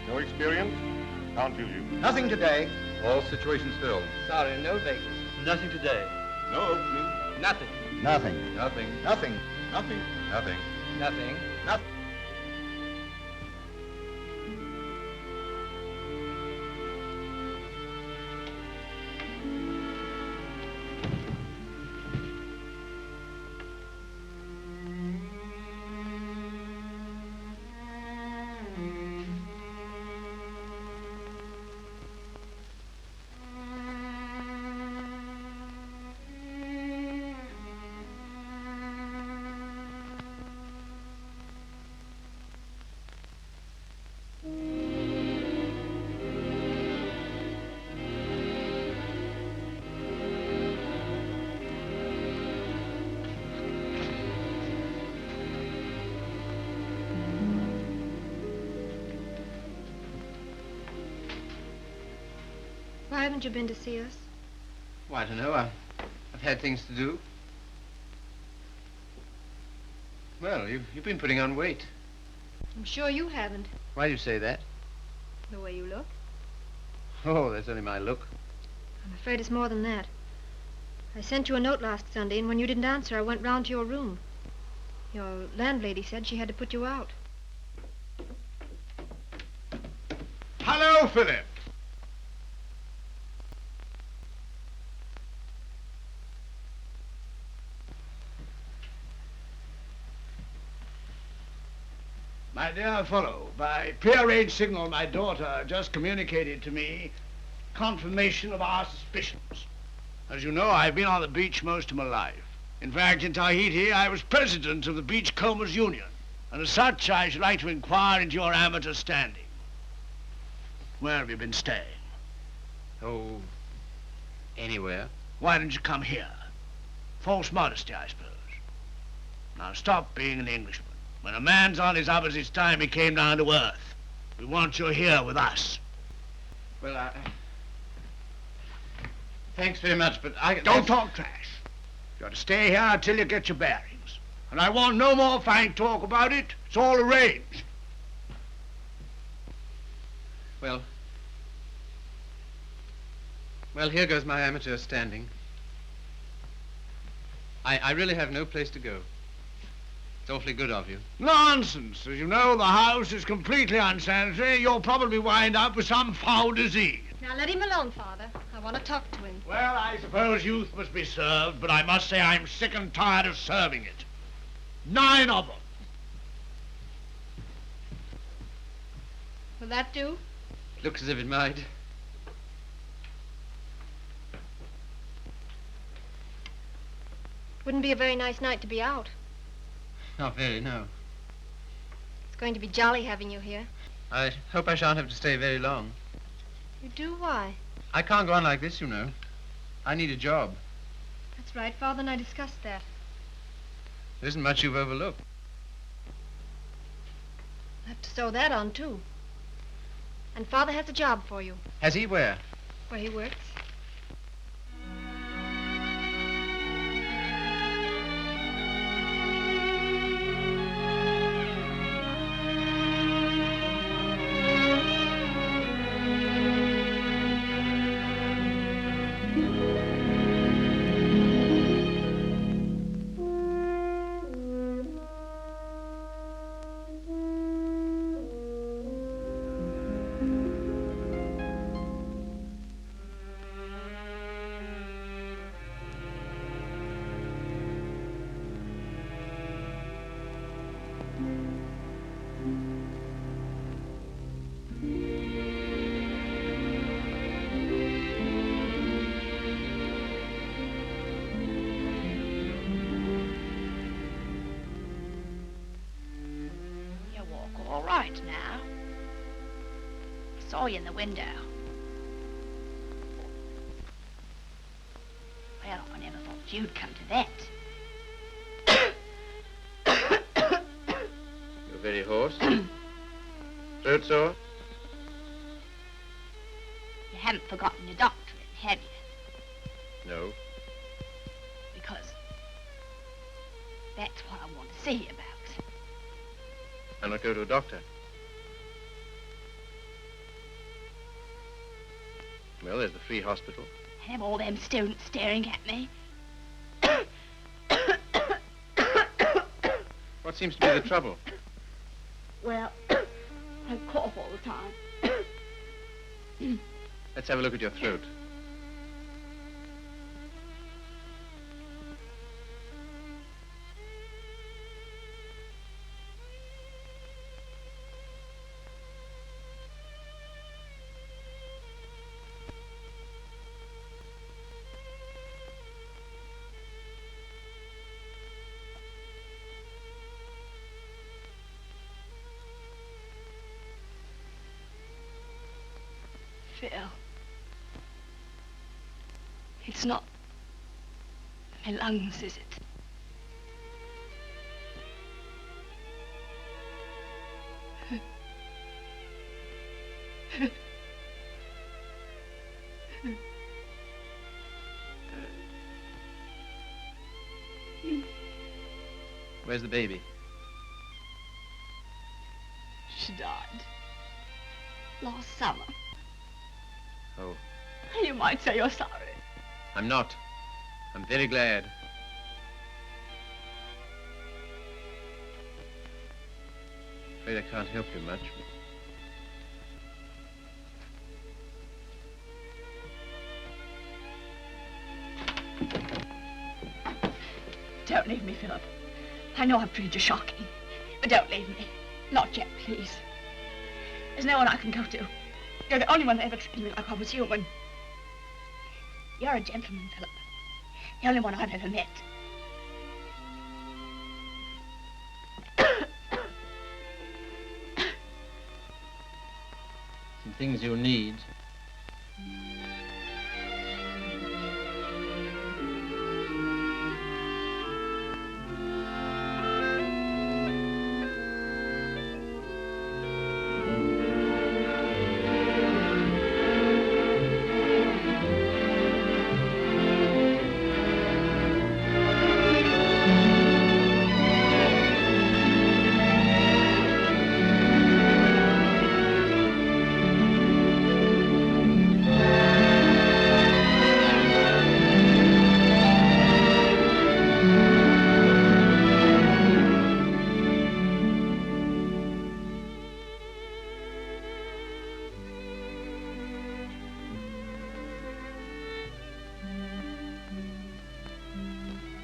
No experience? Can't fill you. Nothing today. All situations filled. Sorry, no vacancy. Nothing today. No opening. Nothing. Nothing. Nothing. Nothing. Nothing. Nothing. Nothing. Nothing. Why haven't you been to see us? Well, I don't know. I've had things to do. Well, you've been putting on weight. I'm sure you haven't. Why do you say that? The way you look. Oh, that's only my look. I'm afraid it's more than that. I sent you a note last Sunday, and when you didn't answer, I went round to your room. Your landlady said she had to put you out. Hello, Philip. My dear fellow, by prearranged signal, my daughter just communicated to me confirmation of our suspicions. As you know, I've been on the beach most of my life. In fact, in Tahiti, I was president of the Beachcombers Union, and as such, I should like to inquire into your amateur standing. Where have you been staying? Oh, anywhere. Why didn't you come here? False modesty, I suppose. Now stop being an Englishman. When a man's on his uppers, it's time he came down to earth. We want you here with us. Well, thanks very much, but I... Don't talk trash. You ought to stay here until you get your bearings. And I want no more fine talk about it. It's all arranged. Well, here goes my amateur standing. I really have no place to go. It's awfully good of you. Nonsense. As you know, the house is completely unsanitary. You'll probably wind up with some foul disease. Now let him alone, Father. I want to talk to him. Well, I suppose youth must be served, but I must say I'm sick and tired of serving it. 9 of them. Will that do? Looks as if it might. Wouldn't be a very nice night to be out. Not very, no. It's going to be jolly having you here. I hope I shan't have to stay very long. You do? Why? I can't go on like this, you know. I need a job. That's right. Father and I discussed that. There isn't much you've overlooked. I have to sew that on, too. And Father has a job for you. Has he? Where? Where he works. Saw you in the window. Well, I never thought you'd come to that. You're very hoarse. Throat sore? You haven't forgotten your doctorate, have you? No. Because That's what I want to see you about. I'll not go to a doctor. Well, there's the free hospital. Have all them students staring at me. What seems to be the trouble? Well, I cough all the time. Let's have a look at your throat. Phil, it's not my lungs, is it? Where's the baby? She died last summer. Oh, You might say you're sorry. I'm not. I'm very glad. Afraid I can't help you much. Don't leave me, Philip. I know I've treated you shocking, but don't leave me. Not yet, please. There's no one I can go to. You're the only one that ever treated me like I was human. You're a gentleman, Philip. The only one I've ever met. Some things you'll need.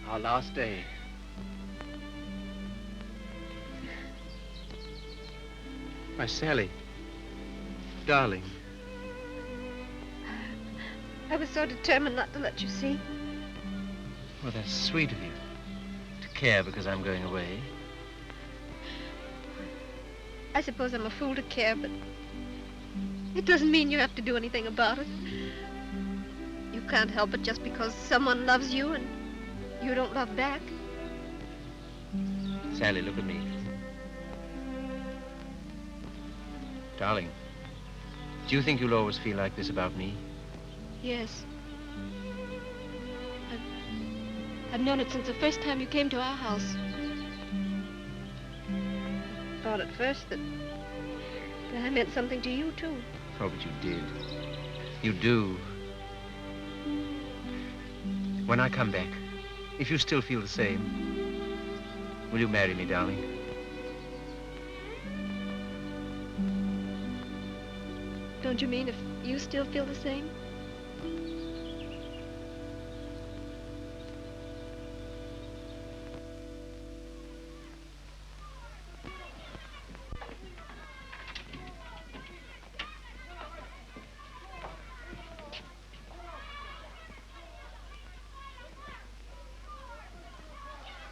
Our last day. My Sally. Darling. I was so determined not to let you see. Well, that's sweet of you. To care because I'm going away. I suppose I'm a fool to care, but it doesn't mean you have to do anything about it. You can't help it just because someone loves you and you don't love back. Sally, look at me. Darling, do you think you'll always feel like this about me? Yes. I've known it since the first time you came to our house. I thought at first that I meant something to you, too. Oh, but you did. You do. When I come back, if you still feel the same, will you marry me, darling? Don't you mean if you still feel the same?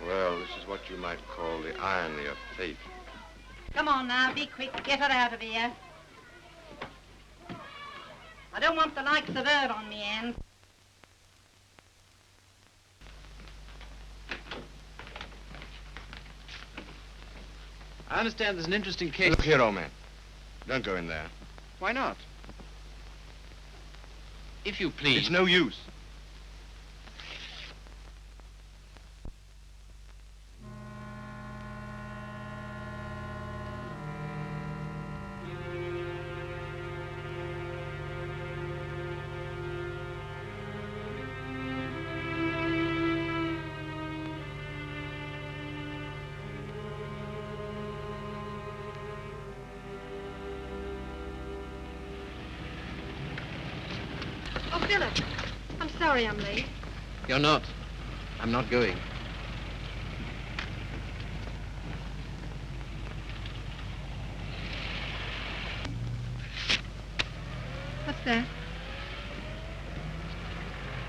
Well, this is what you might call the irony of fate. Come on now, be quick. Get her out of here. I don't want the likes of her on me end. I understand there's an interesting case. Look here, old man. Don't go in there. Why not? If you please. It's no use. Philip, I'm sorry I'm late. You're not. I'm not going. What's that?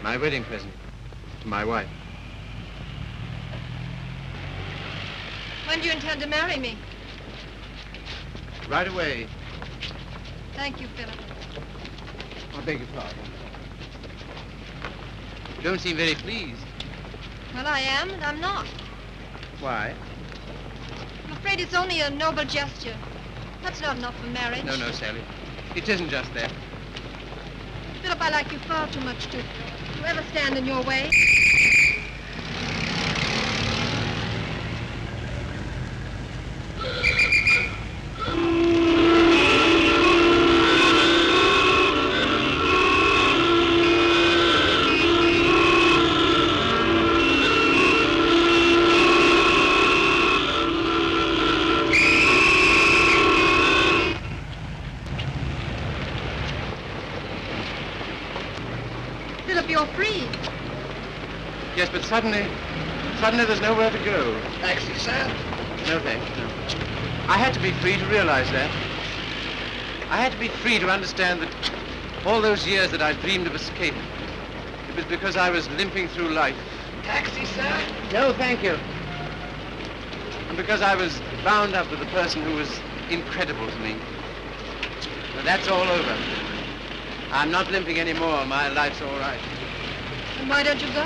My wedding present to my wife. When do you intend to marry me? Right away. Thank you, Philip. I beg your pardon. You don't seem very pleased. Well, I am, and I'm not. Why? I'm afraid it's only a noble gesture. That's not enough for marriage. No, Sally. It isn't just that. Philip, I like you far too much to ever stand in your way. You're free. Yes, but suddenly there's nowhere to go. Taxi, sir? No, thanks, no. I had to be free to realize that. I had to be free to understand that all those years that I dreamed of escape, it was because I was limping through life. Taxi, sir? No, thank you. And because I was bound up with a person who was incredible to me. But that's all over. I'm not limping anymore. My life's all right. And why don't you go?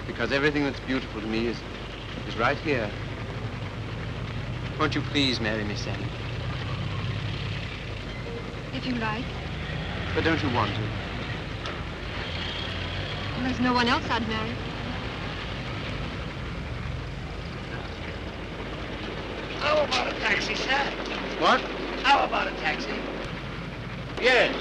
Because everything that's beautiful to me is right here. Won't you please marry me, Sally? If you like. But don't you want to? Well, there's no one else I'd marry. How about a taxi, sir? What? How about a taxi? Yes.